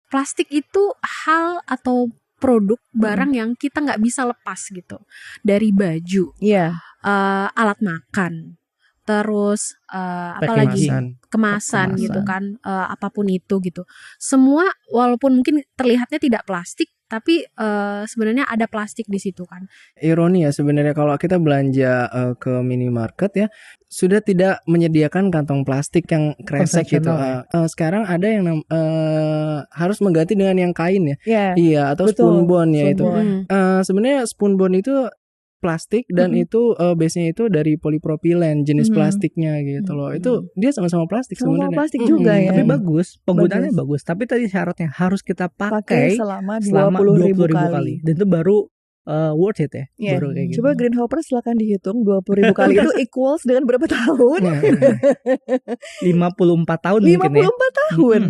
plastik itu hal atau produk barang yang kita nggak bisa lepas gitu. Dari baju, alat makan, terus apalagi kemasan gitu kan, apapun itu gitu. Semua walaupun mungkin terlihatnya tidak plastik, tapi sebenarnya ada plastik di situ kan. Ironi ya sebenarnya kalau kita belanja ke minimarket ya sudah tidak menyediakan kantong plastik yang kresek gitu. Sekarang ada yang harus mengganti dengan yang kain ya. Iya, atau spunbond ya itu. Sebenarnya spunbond itu plastik dan itu base-nya itu dari polipropilen jenis plastiknya gitu loh. Itu dia sama-sama plastik sebenarnya. Sama plastik juga ya. Tapi bagus, penggunaannya bagus. Tapi tadi syaratnya harus kita pakai selama 20.000 kali. Dan itu baru worth it ya. Baru kayak gitu. Coba Greenhopper silakan dihitung 20.000 kali itu equals dengan berapa tahun? 54 tahun 54 mungkin ya. 54 tahun.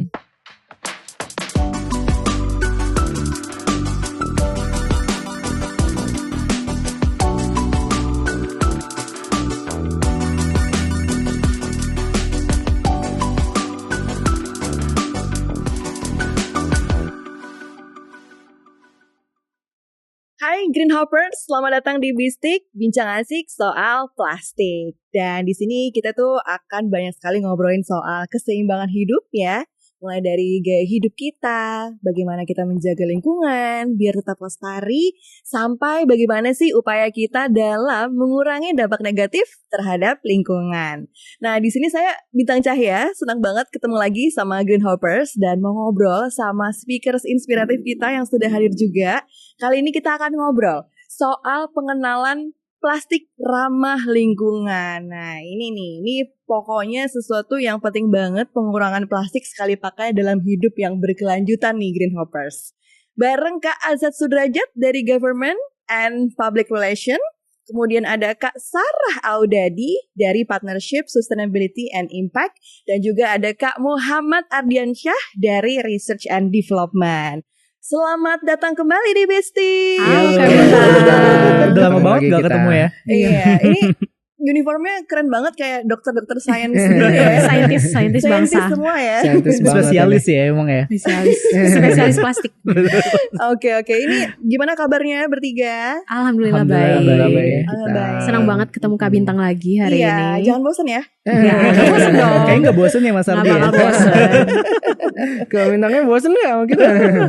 Hai Greenhoppers, selamat datang di Bistik, bincang asik soal plastik. Dan di sini kita tuh akan banyak sekali ngobrolin soal keseimbangan hidup ya. Mulai dari gaya hidup kita, bagaimana kita menjaga lingkungan biar tetap lestari, sampai bagaimana sih upaya kita dalam mengurangi dampak negatif terhadap lingkungan. Nah, di sini saya Bintang Cahya, senang banget ketemu lagi sama Greenhoppers dan mau ngobrol sama speakers inspiratif kita yang sudah hadir juga. Kali ini kita akan ngobrol soal pengenalan plastik ramah lingkungan. Nah ini pokoknya sesuatu yang penting banget, pengurangan plastik sekali pakai dalam hidup yang berkelanjutan nih Greenhoppers. Bareng Kak Azat Sudrajat dari Government and Public Relation. Kemudian ada Kak Sarah Audadi dari Partnership Sustainability and Impact. Dan juga ada Kak Muhammad Ardiansyah dari Research and Development. Selamat datang kembali di Besti. Halo, Udah lama banget gak ketemu ya. Iya, ini uniformnya keren banget kayak dokter-dokter sains gitu ya. Saintis bangsa. Semua ya. Spesialis ya emang ya. Spesialis plastik. Oke. Ini gimana kabarnya bertiga? Alhamdulillah baik. Senang banget ketemu Kak Bintang lagi hari ini. Jangan bosan ya. Jangan bosan dong. Kayaknya gak bosan ya Mas Ardi. Gak bakal bosan. Kak Bintangnya bosan gak sama kita?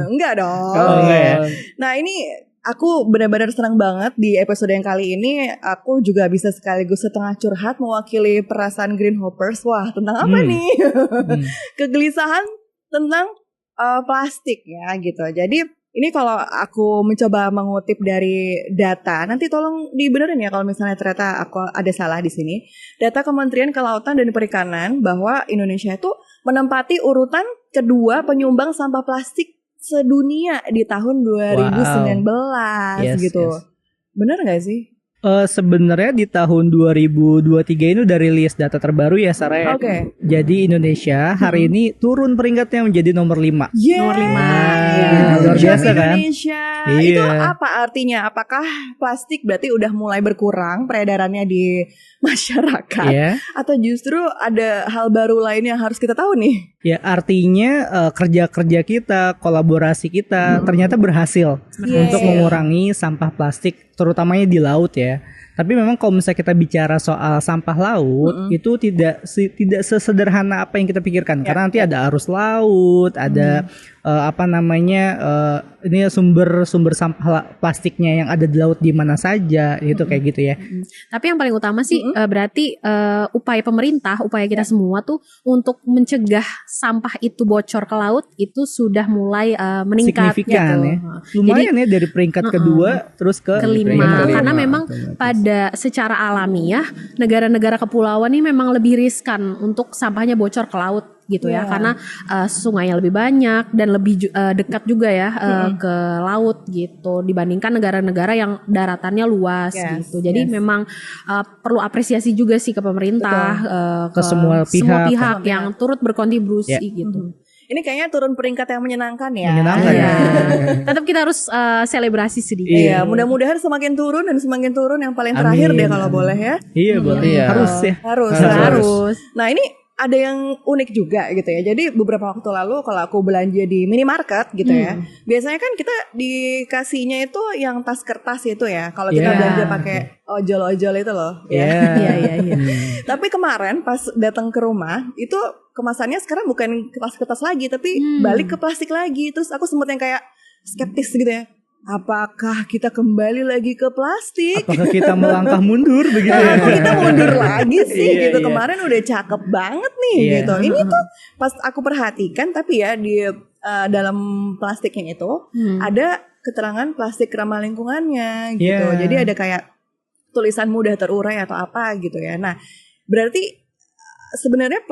Enggak dong. Enggak ya. Nah ini aku benar-benar senang banget di episode yang kali ini. Aku juga bisa sekaligus setengah curhat mewakili perasaan Greenhoppers. Wah, tentang apa nih? Kegelisahan tentang plastik ya gitu. Jadi ini kalau aku mencoba mengutip dari data, nanti tolong dibenerin ya kalau misalnya ternyata aku ada salah di sini. Data Kementerian Kelautan dan Perikanan bahwa Indonesia itu menempati urutan kedua penyumbang sampah plastik sedunia di tahun 2019 gitu. Bener gak sih? Sebenarnya di tahun 2023 ini udah rilis data terbaru ya Sarah ya. Oke. Jadi Indonesia hari ini turun peringkatnya menjadi nomor 5. Nomor 5. Luar biasa kan? Indonesia. Iya. Itu apa artinya? Apakah plastik berarti udah mulai berkurang peredarannya di masyarakat? Iya. Atau justru ada hal baru lain yang harus kita tahu nih? Ya artinya kerja-kerja kita, kolaborasi kita ternyata berhasil untuk mengurangi sampah plastik terutamanya di laut ya. Tapi memang kalau misalnya kita bicara soal sampah laut itu tidak sesederhana apa yang kita pikirkan karena nanti ada arus laut, ada ini sumber sampah plastiknya yang ada di laut di mana saja itu kayak gitu ya. Tapi yang paling utama sih berarti upaya pemerintah, upaya kita semua tuh untuk mencegah sampah itu bocor ke laut itu sudah mulai meningkat signifikan gitu. Ya. Lumayan ya dari peringkat kedua terus ke kelima karena memang pada secara alamiah negara-negara kepulauan ini memang lebih riskan untuk sampahnya bocor ke laut gitu ya karena sungainya lebih banyak dan lebih dekat juga ya ke laut gitu dibandingkan negara-negara yang daratannya luas gitu. Jadi memang perlu apresiasi juga sih ke pemerintah ke semua pihak yang turut berkontribusi gitu. Ini kayaknya turun peringkat yang menyenangkan ya. Menyenangkan ya. Tetap kita harus selebrasi sedikit. Iya, mudah-mudahan semakin turun dan semakin turun yang paling terakhir deh kalau boleh ya. Iya boleh. Iya. Harus ya. Harus. Nah ini ada yang unik juga gitu ya. Jadi beberapa waktu lalu kalau aku belanja di minimarket gitu ya, biasanya kan kita dikasihnya itu yang tas kertas itu ya. Kalau kita belanja pakai ojol-ojol itu loh. Iya. Tapi kemarin pas datang ke rumah itu kemasannya sekarang bukan kertas-kertas lagi, tapi balik ke plastik lagi. Terus aku sempat yang kayak skeptis gitu ya. Apakah kita kembali lagi ke plastik? Apakah kita melangkah mundur begitu ya? Apakah kita mundur lagi sih gitu? Iya. Kemarin udah cakep banget nih gitu. Ini tuh pas aku perhatikan, tapi ya di dalam plastiknya itu ada keterangan plastik ramah lingkungannya gitu. Jadi ada kayak tulisan mudah terurai atau apa gitu ya. Nah, berarti sebenarnya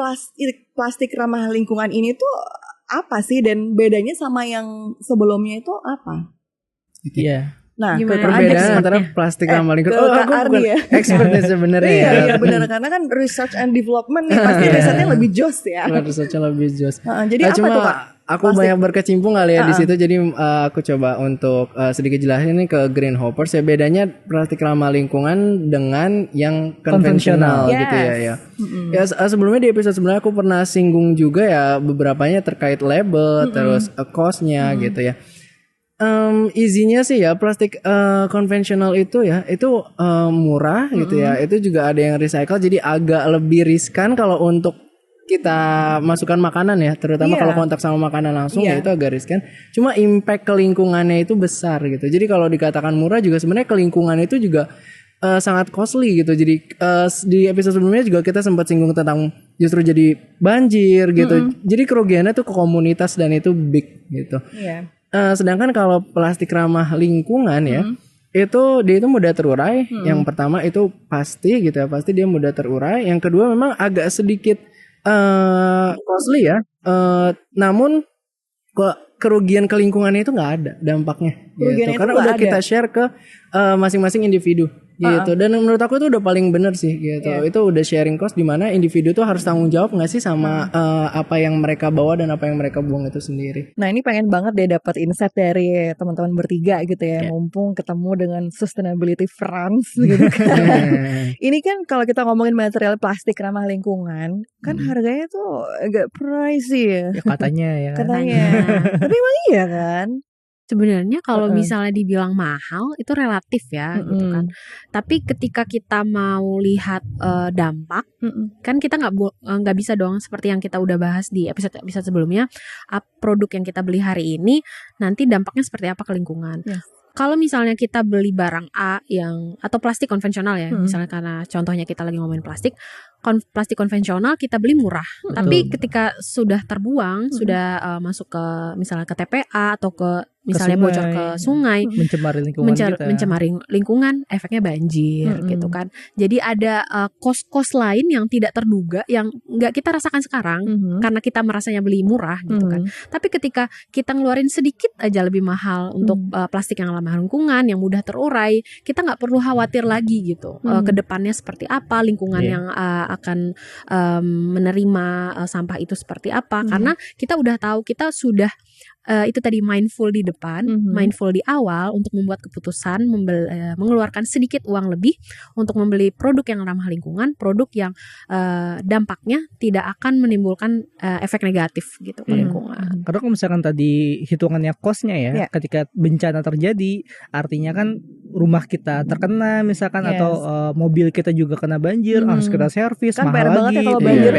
plastik ramah lingkungan ini tuh apa sih, dan bedanya sama yang sebelumnya itu apa? Iya. Nah, perbedaan antara plastik ramah lingkungan. Aku bukan expertnya sebenarnya. Iya benar, karena kan research and development nih pasti risetnya lebih jos ya. Researchnya lebih jos. Jadi apa tuh Kak? Aku banyak berkecimpung kali ya di situ, jadi aku coba untuk sedikit jelasin nih ke Green Hoppers ya, bedanya plastik ramah lingkungan dengan yang konvensional gitu ya. Ya sebelumnya di episode sebelumnya aku pernah singgung juga ya beberapanya terkait label, terus cost-nya gitu ya. Easy-nya sih ya plastik konvensional itu ya itu murah gitu ya, itu juga ada yang recycle, jadi agak lebih riskan kalau untuk kita masukkan makanan ya, terutama kalau kontak sama makanan langsung ya itu agak riskan. Cuma impact ke lingkungannya itu besar gitu. Jadi kalau dikatakan murah juga sebenarnya ke lingkungan itu juga sangat costly gitu. Jadi di episode sebelumnya juga kita sempat singgung tentang justru jadi banjir gitu. Jadi kerugiannya tuh ke komunitas dan itu big gitu. Sedangkan kalau plastik ramah lingkungan ya, itu dia itu mudah terurai. Yang pertama itu pasti gitu ya, pasti dia mudah terurai. Yang kedua memang agak sedikit costly ya, namun kerugian ke lingkungannya itu nggak ada dampaknya gitu. Karena udah kita share ke masing-masing individu gitu. Dan menurut aku itu udah paling bener sih gitu. Itu udah sharing cost, di mana individu tuh harus tanggung jawab nggak sih sama apa yang mereka bawa dan apa yang mereka buang itu sendiri. Nah, ini pengen banget deh dapat insight dari teman-teman bertiga gitu ya, mumpung ketemu dengan Sustainability France gitu kan. Ini kan kalau kita ngomongin material plastik ramah lingkungan, kan harganya tuh agak pricey ya. Katanya ya. Katanya. Tapi emang iya kan? Sebenarnya kalau misalnya dibilang mahal itu relatif ya gitu kan. Tapi ketika kita mau lihat dampak, kan kita nggak bisa dong seperti yang kita udah bahas di episode sebelumnya, produk yang kita beli hari ini nanti dampaknya seperti apa ke lingkungan. Kalau misalnya kita beli barang A atau plastik konvensional ya, misalnya karena contohnya kita lagi ngomongin plastik konvensional kita beli murah, tapi ketika sudah terbuang, sudah masuk ke misalnya ke TPA atau ke misalnya bocor ke sungai, mencemari lingkungan, efeknya banjir gitu kan. Jadi ada kos-kos lain yang tidak terduga yang nggak kita rasakan sekarang karena kita merasanya beli murah gitu kan. Tapi ketika kita ngeluarin sedikit aja lebih mahal untuk plastik yang ramah lingkungan, yang mudah terurai, kita nggak perlu khawatir lagi gitu ke depannya seperti apa, lingkungan yang akan menerima sampah itu seperti apa, karena kita udah tahu, kita sudah itu tadi mindful di depan, mindful di awal untuk membuat keputusan mengeluarkan sedikit uang lebih untuk membeli produk yang ramah lingkungan, produk yang dampaknya tidak akan menimbulkan efek negatif gitu ke lingkungan. Karena kalau misalkan tadi hitungannya cost-nya ya, ketika bencana terjadi, artinya kan rumah kita terkena misalkan atau mobil kita juga kena banjir, harus kita servis, kan mahal banget lagi. Ya kalau banjir,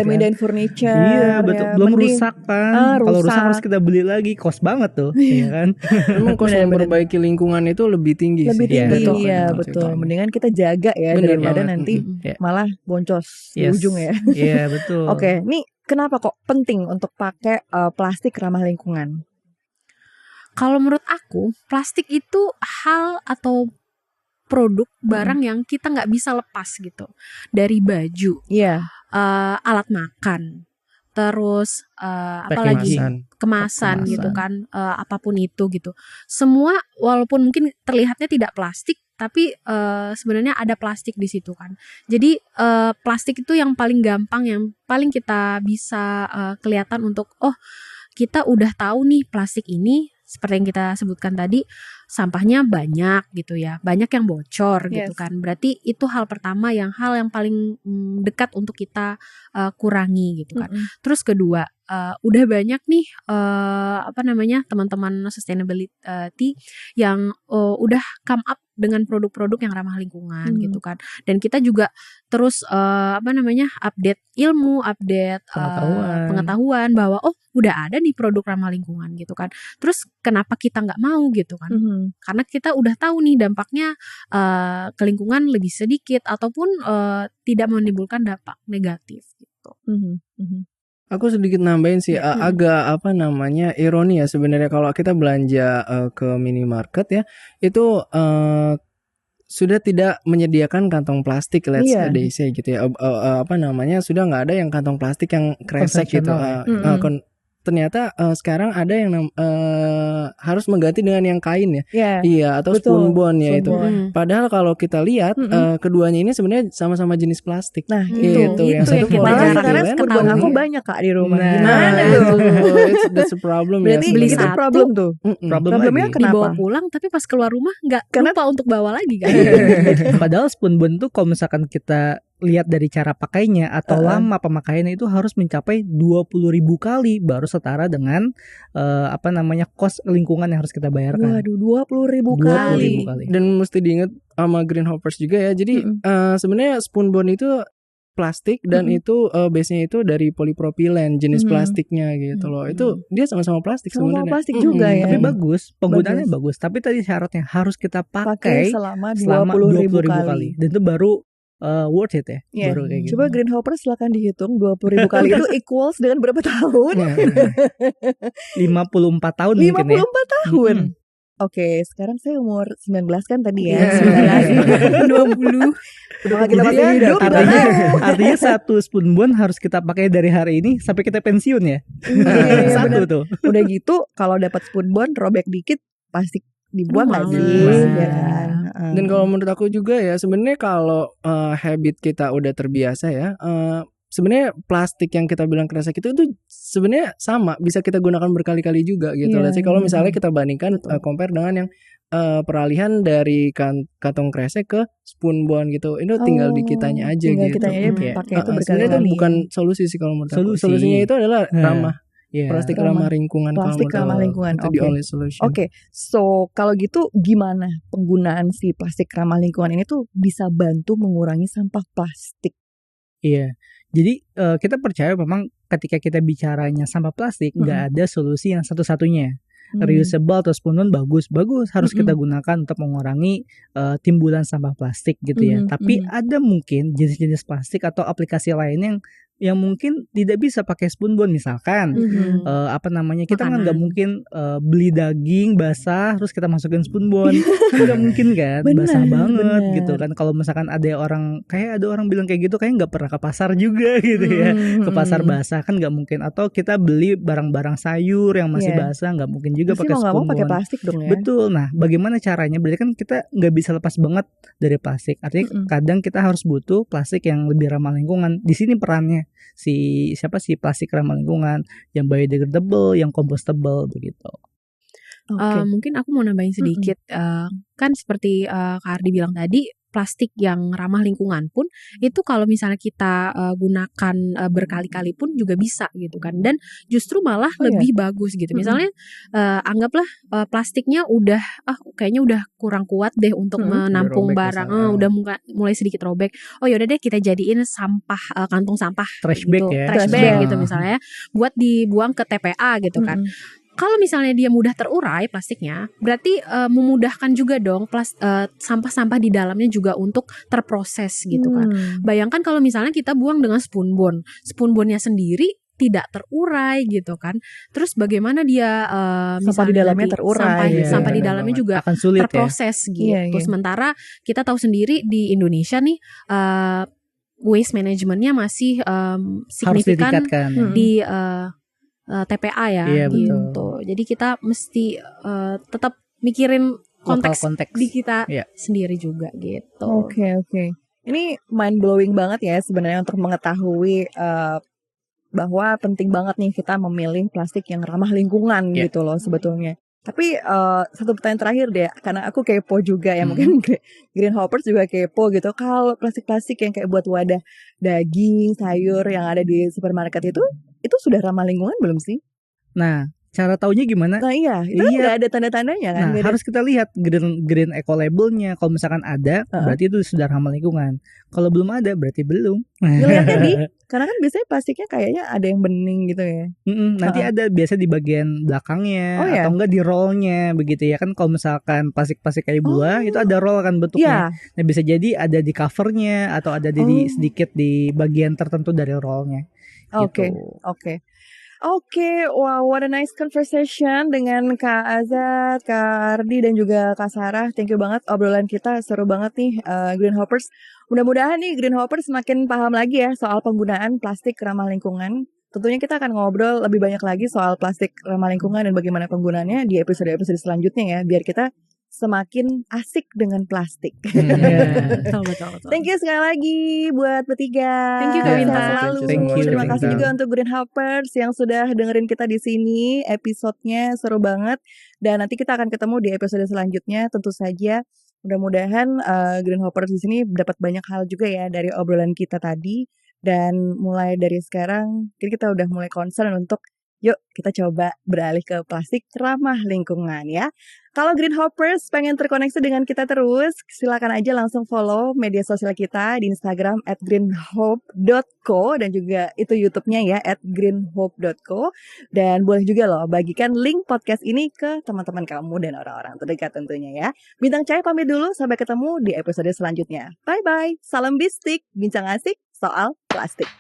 pindahin furniture. Iya betul, belum rusak kan. Kalau rusak harus kita beli lagi, cost banget tuh, ya kan. Memang cost memperbaiki lingkungan itu lebih tinggi. Lebih tinggi, iya betul. Mendingan kita jaga ya daripada nanti malah boncos di ujung ya. Iya betul. Oke, nih kenapa kok penting untuk pakai plastik ramah lingkungan? Kalau menurut aku, plastik itu hal atau produk barang yang kita nggak bisa lepas gitu. Dari baju, alat makan, terus apalagi kemasan gitu kan, apapun itu gitu. Semua walaupun mungkin terlihatnya tidak plastik, tapi sebenarnya ada plastik di situ kan. Jadi plastik itu yang paling gampang, yang paling kita bisa kelihatan untuk kita udah tahu nih plastik ini seperti yang kita sebutkan tadi, sampahnya banyak gitu ya, banyak yang bocor gitu Yes. kan. Berarti itu hal pertama, hal yang paling dekat untuk kita kurangi gitu kan. Terus kedua, udah banyak nih teman-teman sustainability yang udah come up dengan produk-produk yang ramah lingkungan gitu kan. Dan kita juga terus update ilmu, update pengetahuan bahwa udah ada nih produk ramah lingkungan gitu kan. Terus kenapa kita nggak mau gitu kan? Karena kita udah tahu nih dampaknya ke lingkungan lebih sedikit ataupun tidak menimbulkan dampak negatif gitu. Aku sedikit nambahin sih, agak ironi ya sebenarnya kalau kita belanja ke minimarket ya, itu sudah tidak menyediakan kantong plastik, let's say gitu ya, sudah nggak ada yang kantong plastik yang kresek gitu. Ternyata sekarang ada yang harus mengganti dengan yang kain ya, iya, atau spunbon ya itu. Padahal kalau kita lihat keduanya ini sebenarnya sama-sama jenis plastik. Nah itu yang satu malah polietilen, sekarang spunbon aku banyak Kak di rumah. Nah, Gimana tuh? That's a problem Berarti ya. beli itu satu, problem tuh. Problemnya lagi. Dibawa kenapa? pulang tapi pas keluar rumah nggak lupa untuk bawa lagi kan. Padahal spunbon tuh kalau misalkan kita lihat dari cara pakainya atau lama pemakaiannya itu harus mencapai 20.000 kali baru setara dengan kos lingkungan yang harus kita bayarkan. Waduh, 20.000 20.000 kali. Dan mesti diingat sama green hoppers juga ya. Jadi sebenarnya spunbon itu plastik dan itu base-nya itu dari polipropilen, jenis plastiknya gitu loh. Itu dia sama-sama plastik Sama-sama sebenarnya. plastik juga ya. Tapi bagus, penggunaannya bagus. Tapi tadi syaratnya harus kita pakai selama 20.000 20.000 kali. Dan itu baru worth it ya. Yeah. Baru kayak gitu. Coba green hopper silakan dihitung 20.000 kali itu equals dengan berapa tahun? 54 tahun 54 mungkin ya. tahun. Oke, sekarang saya umur 19 kan tadi ya. 20. Apakah kita masih hidup? Artinya satu spunbon harus kita pakai dari hari ini sampai kita pensiun ya. Satu Bener. tuh. Udah gitu kalau dapat spunbon robek dikit pasti dibuang nggak sih? Males. Ya kan? Dan kalau menurut aku juga ya sebenarnya kalau habit kita udah terbiasa ya, sebenarnya plastik yang kita bilang kresek itu sebenarnya sama bisa kita gunakan berkali-kali juga gitu. Iya, Let's say kalau misalnya kita bandingkan compare dengan yang peralihan dari kantong kresek ke spunbon gitu, itu tinggal di kitanya aja tinggal gitu. kitanya aja pakai itu Sebenarnya itu berkali-kali. bukan solusi sih kalau menurut aku. Solusi. Solusinya itu adalah ramah Yeah. plastik Ramah. ramah lingkungan. Plastik kalau ramah menurut aku. lingkungan, Itu the oke. only solution. Oke, so kalau gitu gimana penggunaan si plastik ramah lingkungan ini tuh bisa bantu mengurangi sampah plastik? Iya. Jadi kita percaya memang ketika kita bicaranya sampah plastik nggak ada solusi yang satu-satunya. Reusable atau spunbon bagus harus kita gunakan untuk mengurangi timbulan sampah plastik gitu ya. Tapi ada mungkin jenis-jenis plastik atau aplikasi lain yang mungkin tidak bisa pakai spunbon, misalkan kita kan nggak mungkin beli daging basah terus kita masukin spunbon. Kan nggak mungkin kan, basah banget gitu kan. Kalau misalkan ada orang bilang kayak gitu, kayak nggak pernah ke pasar juga gitu ya. Ke pasar basah kan nggak mungkin. Atau kita beli barang-barang sayur yang masih basah, nggak mungkin juga pakai mau spunbon. pakai plastik dong ya. Betul. Nah, bagaimana caranya? Berarti kan kita nggak bisa lepas banget dari plastik. Artinya kadang kita harus butuh plastik yang lebih ramah lingkungan. Di sini perannya si plastik ramah lingkungan yang biodegradable, yang compostable begitu. Mungkin aku mau nambahin sedikit, kan seperti Kak Ardi bilang tadi, plastik yang ramah lingkungan pun itu kalau misalnya kita gunakan berkali-kali pun juga bisa gitu kan, dan justru malah lebih bagus gitu. Misalnya anggaplah plastiknya udah kayaknya udah kurang kuat deh untuk menampung Udah robek barang, misalnya. udah mulai sedikit robek. Oh yaudah deh kita jadiin sampah, kantong sampah Trash gitu, bag ya. trash Trash bag bag. gitu misalnya, buat dibuang ke TPA gitu kan. Kalau misalnya dia mudah terurai plastiknya, berarti memudahkan juga dong sampah-sampah di dalamnya juga untuk terproses gitu kan. Bayangkan kalau misalnya kita buang dengan spunbonnya sendiri tidak terurai gitu kan. Terus bagaimana dia Sampah di dalamnya nanti terurai gitu. sampah di Benar dalamnya banget. juga Akan sulit ya. terproses gitu. Iya, iya. Sementara kita tahu sendiri di Indonesia nih waste managementnya masih Harus signifikan ditingkatkan. di TPA ya Iya, betul. gitu. Jadi kita mesti tetap mikirin Lokal konteks konteks. di kita Iya. sendiri juga gitu. Oke. Ini mind blowing banget ya sebenarnya untuk mengetahui bahwa penting banget nih kita memilih plastik yang ramah lingkungan Iya. gitu loh sebetulnya. Tapi satu pertanyaan terakhir deh, karena aku kepo juga ya, mungkin Green Hoppers juga kepo gitu. Kalau plastik-plastik yang kayak buat wadah daging, sayur yang ada di supermarket itu sudah ramah lingkungan belum sih? Nah, cara taunya gimana? Nah iya, itu kan nggak ada tanda-tandanya kan? Nah, harus kita lihat green eco labelnya. Kalau misalkan ada, berarti itu sudah ramah lingkungan. Kalau belum ada, berarti belum. Ngeliatnya karena kan biasanya plastiknya kayaknya ada yang bening gitu ya. Nanti ada biasa di bagian belakangnya atau enggak di rollnya begitu ya kan. Kalau misalkan plastik kayak buah itu ada roll kan bentuknya. Nah bisa jadi ada di covernya atau ada di sedikit di bagian tertentu dari rollnya. Oke, wow, what a nice conversation dengan Kak Azat, Kak Ardi, dan juga Kak Sarah. Thank you banget, obrolan kita seru banget nih, Green Hoppers. Mudah-mudahan nih Green Hoppers semakin paham lagi ya soal penggunaan plastik ramah lingkungan. Tentunya kita akan ngobrol lebih banyak lagi soal plastik ramah lingkungan dan bagaimana penggunaannya di episode-episode selanjutnya ya, biar kita semakin asik dengan plastik. Betul. Thank you sekali lagi buat bertiga. Thank you Kak Winta. Selalu. Terima kasih juga untuk Green Hoppers yang sudah dengerin kita di sini. Episodenya seru banget. Dan nanti kita akan ketemu di episode selanjutnya. Tentu saja mudah-mudahan Green Hoppers di sini dapat banyak hal juga ya dari obrolan kita tadi. Dan mulai dari sekarang kita udah mulai concern untuk yuk kita coba beralih ke plastik ramah lingkungan ya. Kalau Green Hoppers pengen terkoneksi dengan kita terus, silakan aja langsung follow media sosial kita di Instagram @greenhope.co dan juga itu YouTube-nya ya @greenhope.co. Dan boleh juga loh bagikan link podcast ini ke teman-teman kamu dan orang-orang terdekat tentunya ya. Bintang Cahaya pamit dulu, sampai ketemu di episode selanjutnya. Bye-bye, salam Bistik, bincang asik soal plastik.